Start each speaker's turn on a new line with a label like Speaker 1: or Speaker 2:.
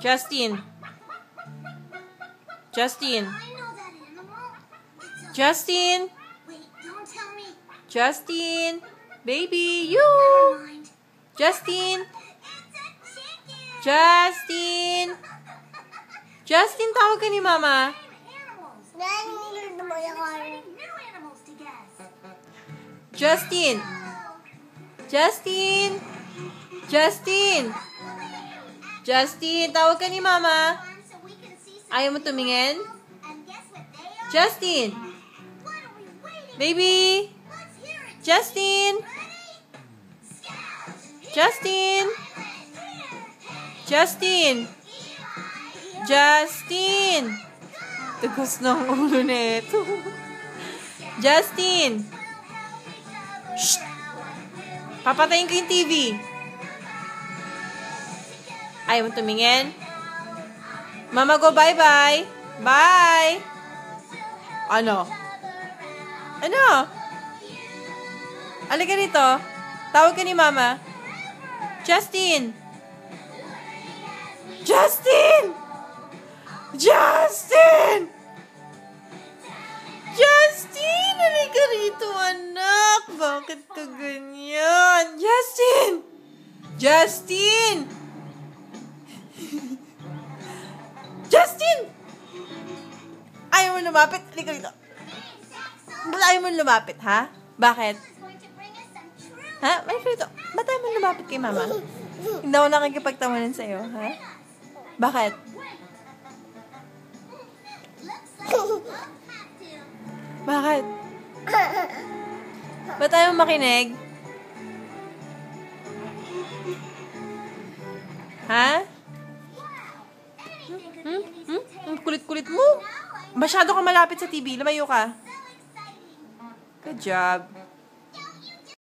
Speaker 1: Justin. Justin. Justin. Justin. Baby, you. Justin. Justin. Justin, tawag ka ni Mama. Justin. Justin. Justin. Justin, tawag ka ni Mama. Ayaw mo tumingin? Justin. Baby. Justin. Justin. Justin. Justin. Tagas ng ulo nito. Justin. Shh. Papatayin ko yung TV. Ayaw mo tumingin? Mama, go bye-bye. Bye. Ano? Ano? Halika rito. Tawag ka ni Mama. Justin. Justin! Justin! Justin! Halika rito, anak. Bakit ka ganyan? Justin! Justin! Justin! Ayaw mo lumapit? Halika rito. Ayaw mo lumapit, ha? Bakit? Ha? Halika rito. Ba't ayaw mo lumapit kay Mama? Hindi ako nakikipagtawanan sa'yo, ha? Bakit? Bakit? Ba't ayaw mo makinig? Ha? Ang kulit-kulit mo. Masyado ka malapit sa TV. Lumayo ka. Good job.